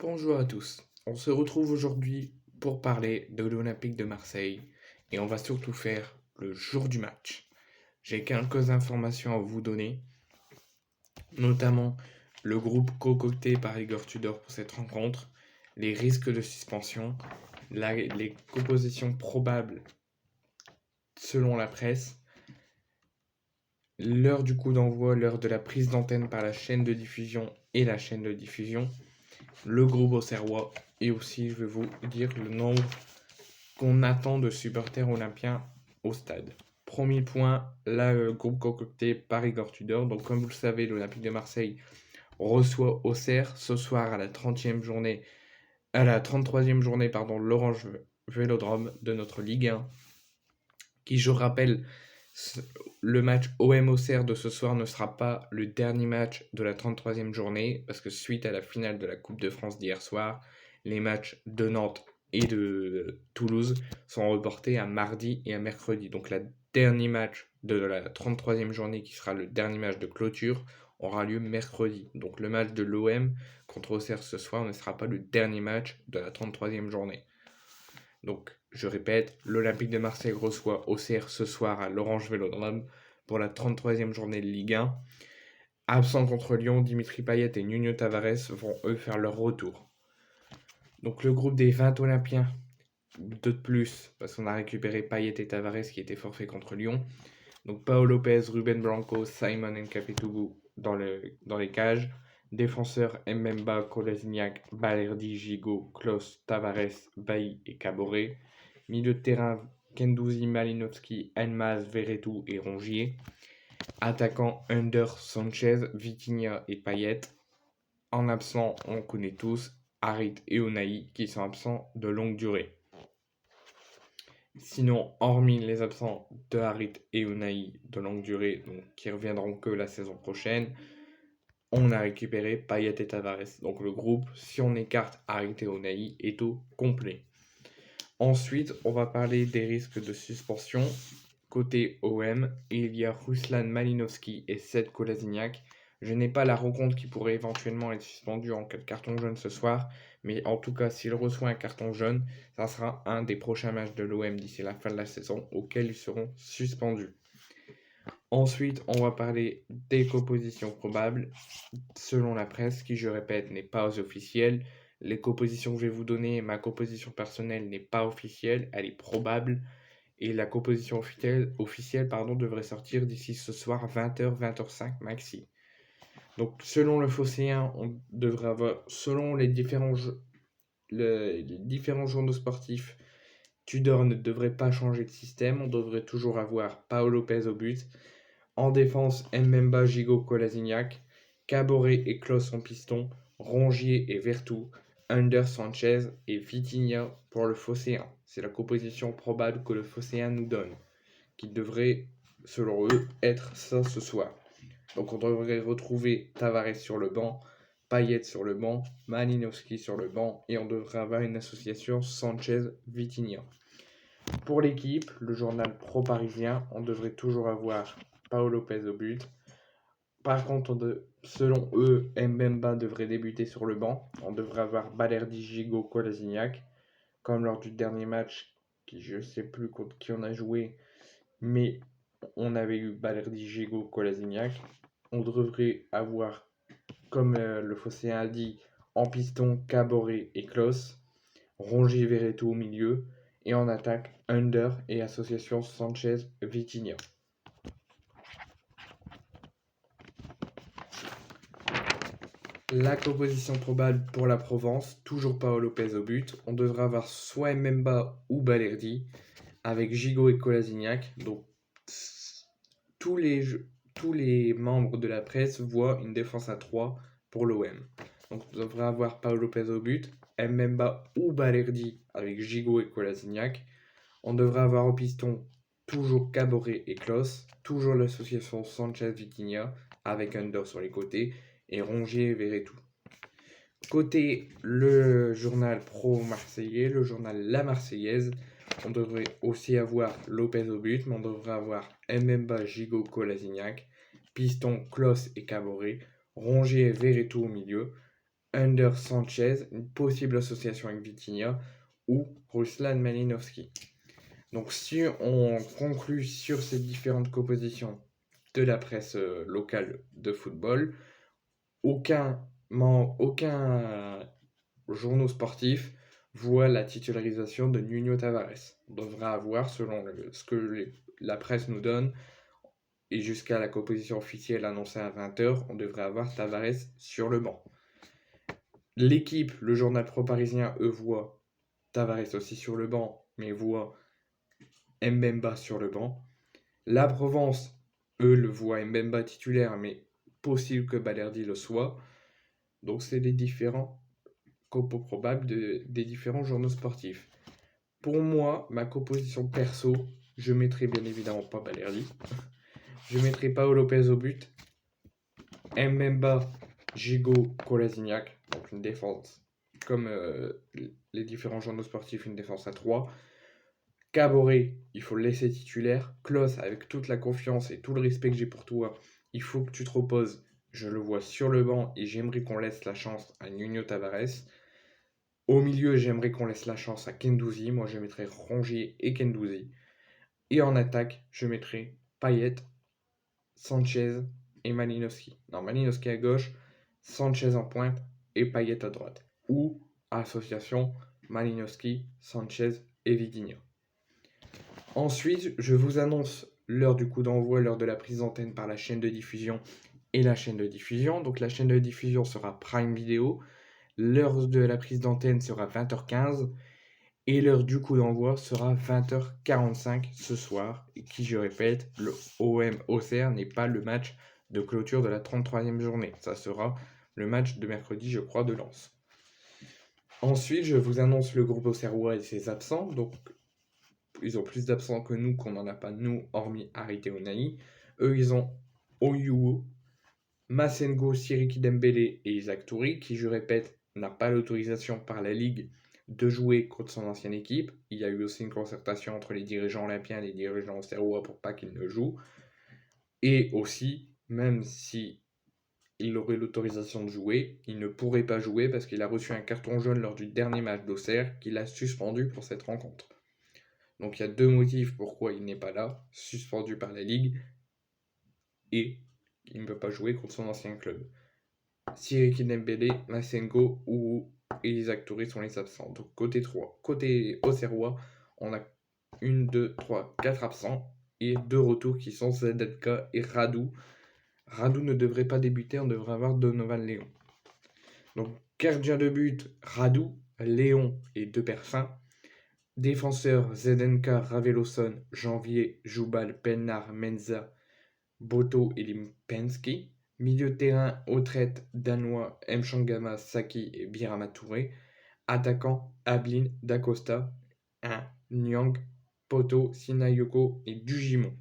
Bonjour à tous. On se retrouve aujourd'hui pour parler de l'Olympique de Marseille et on va surtout faire le jour du match. J'ai quelques informations à vous donner, notamment le groupe concocté par Igor Tudor pour cette rencontre, les risques de suspension, les compositions probables selon la presse, l'heure du coup d'envoi, l'heure de la prise d'antenne par la chaîne de diffusion et la chaîne de diffusion, le groupe auxerrois et aussi je vais vous dire le nombre qu'on attend de supporters olympiens au stade. Premier point, là, le groupe concocté par Igor Tudor. Donc, comme vous le savez, l'Olympique de Marseille reçoit Auxerre ce soir à la 30e journée, à la 33e journée, pardon, l'Orange Vélodrome de notre Ligue 1, qui, je rappelle, le match OM Auxerre de ce soir ne sera pas le dernier match de la 33e journée, parce que suite à la finale de la Coupe de France d'hier soir, les matchs de Nantes et de Toulouse sont reportés à mardi et à mercredi. Donc le dernier match de la 33e journée, qui sera le dernier match de clôture, aura lieu mercredi. Donc le match de l'OM contre Auxerre ce soir ne sera pas le dernier match de la 33e journée. Donc, je répète, l'Olympique de Marseille reçoit Auxerre ce soir à l'Orange Vélodrome pour la 33e journée de Ligue 1. Absents contre Lyon, Dimitri Payet et Nuno Tavares vont eux faire leur retour. Donc le groupe des 20 Olympiens, deux de plus, parce qu'on a récupéré Payet et Tavares qui étaient forfaits contre Lyon. Donc Paolo Lopez, Ruben Blanco, Simon Nkapitougou dans les cages. Défenseurs Mbemba, Kolasinac, Balerdi, Gigot, Klos, Tavares, Bailly et Caboret. Milieu de terrain Kendouzi, Malinowski, Elmaz, Verretou et Rongier. Attaquant Under, Sanchez, Vitinha et Payet. En absent, on connaît tous Harit et Unai qui sont absents de longue durée. Sinon, hormis les absents de Harit et Unai de longue durée, donc qui reviendront que la saison prochaine, on a récupéré Payet et Tavares. Donc le groupe, si on écarte Harit et Unai, est au complet. Ensuite, on va parler des risques de suspension. Côté OM, il y a Ruslan Malinowski et Seth Kolasinac. Je n'ai pas la rencontre qui pourrait éventuellement être suspendue en cas de carton jaune ce soir, mais en tout cas, s'il reçoit un carton jaune, ça sera un des prochains matchs de l'OM d'ici la fin de la saison auxquels ils seront suspendus. Ensuite, on va parler des compositions probables. Selon la presse, qui je répète n'est pas officielle, les compositions que je vais vous donner, ma composition personnelle n'est pas officielle, elle est probable. Et la composition officielle devrait sortir d'ici ce soir 20h, 20h05 maxi. Donc selon le Phocéen, on devrait avoir, selon les différents journaux sportifs, Tudor ne devrait pas changer de système. On devrait toujours avoir Paolo Lopez au but. En défense, Mbemba, Gigot, Kolasinac. Caboret et Klos en piston. Rongier et Vertou. Under, Sanchez et Vitinha pour le Phocéen. C'est la composition probable que le Phocéen nous donne, qui devrait, selon eux, être ça ce soir. Donc on devrait retrouver Tavares sur le banc, Payet sur le banc, Malinowski sur le banc, et on devrait avoir une association Sanchez-Vitinha. Pour l'équipe, le journal pro-parisien, on devrait toujours avoir Paolo Lopez au but. Par contre, selon eux, Mbemba devrait débuter sur le banc. On devrait avoir Balerdi, Gigot, Kolasinac, comme lors du dernier match, qui je ne sais plus contre qui on a joué, mais on avait eu Balerdi, Gigot, Kolasinac. On devrait avoir, comme le Phocéen a dit, en piston, Caboret et Klos. Rongier, Verretou au milieu. Et en attaque, Under et association Sanchez-Vitinha. La composition probable pour la Provence, toujours Paolo Lopez au but. On devrait avoir soit Mbemba ou Balerdi, avec Gigot et Kolasinac. Donc tous les membres de la presse voient une défense à 3 pour l'OM. Donc on devrait avoir Paolo Lopez au but, Mbemba ou Balerdi avec Gigot et Kolasinac. On devrait avoir au piston toujours Caboret et Klos, toujours l'association Sanchez-Vitinha avec Under sur les côtés et Rongier et Verretou. Côté le journal pro-marseillais, le journal La Marseillaise, on devrait aussi avoir Lopez au but, mais on devrait avoir Mbemba, Gigot, Kolasinac, piston, Klos et Caboret, Rongier et Verretou au milieu, Under Sanchez, une possible association avec Vitinha, ou Ruslan Malinovski. Donc si on conclut sur ces différentes compositions de la presse locale de football, aucun journaux sportifs voit la titularisation de Nuno Tavares. On devrait avoir, selon ce que la presse nous donne, et jusqu'à la composition officielle annoncée à 20h, on devrait avoir Tavares sur le banc. L'équipe, le journal pro-parisien, eux, voit Tavares aussi sur le banc, mais voit Mbemba sur le banc. La Provence, eux, le voient Mbemba titulaire, mais possible que Balerdi le soit. Donc c'est les différents compos probables des différents journaux sportifs. Pour moi, ma composition perso, je mettrai bien évidemment pas Balerdi. Je mettrai Paolo Lopez au but. Mbemba, Gigot, Kolasinac. Donc une défense comme les différents journaux sportifs, une défense à 3. Caboret, il faut le laisser titulaire. Klose, avec toute la confiance et tout le respect que j'ai pour toi, il faut que tu te reposes. Je le vois sur le banc et j'aimerais qu'on laisse la chance à Nuno Tavares. Au milieu, j'aimerais qu'on laisse la chance à Guendouzi. Moi, je mettrais Rongier et Guendouzi. Et en attaque, je mettrais Payet, Sanchez et Malinowski. Non, Malinowski à gauche, Sanchez en pointe et Payet à droite. Ou association Malinowski, Sanchez et Vitinha. Ensuite, je vous annonce l'heure du coup d'envoi, l'heure de la prise d'antenne par la chaîne de diffusion et la chaîne de diffusion. Donc la chaîne de diffusion sera Prime Video. L'heure de la prise d'antenne sera 20h15 et l'heure du coup d'envoi sera 20h45 ce soir. Et qui, je répète, le OM-Auxerre n'est pas le match de clôture de la 33e journée. Ça sera le match de mercredi, je crois, de Lens. Ensuite, je vous annonce le groupe auxerrois et ses absents. Donc, ils ont plus d'absents que nous, qu'on n'en a pas, nous, hormis Harit et Unai. Eux, ils ont Oyuo, Massengo, Siriki Dembélé et Isaac Touré, qui, je répète, n'a pas l'autorisation par la Ligue de jouer contre son ancienne équipe. Il y a eu aussi une concertation entre les dirigeants olympiens et les dirigeants auxerrois pour pas qu'il ne joue. Et aussi, même si il aurait l'autorisation de jouer, il ne pourrait pas jouer parce qu'il a reçu un carton jaune lors du dernier match d'Auxerre qu'il a suspendu pour cette rencontre. Donc il y a deux motifs pourquoi il n'est pas là, suspendu par la Ligue et il ne peut pas jouer contre son ancien club. Siriki Dembélé, Massengo ou Isaac Touré sont les absents. Donc côté 3, côté auxerrois, on a 1, 2, 3, 4 absents et 2 retours qui sont Zedetka et Radou. Radou ne devrait pas débuter, on devrait avoir Donovan Léon. Donc gardien de but, Radou, Léon et 2 perfins. Défenseurs, Zedenka, Raveloson, Janvier, Joubal, Pennar, Menza, Boto et Limpensky. Milieu de terrain, Autrette, Danois, Mchangama, Saki et Birama Touré. Attaquant, Ablin, Dacosta, Nyang, Poto, Sinayoko et Dujimon.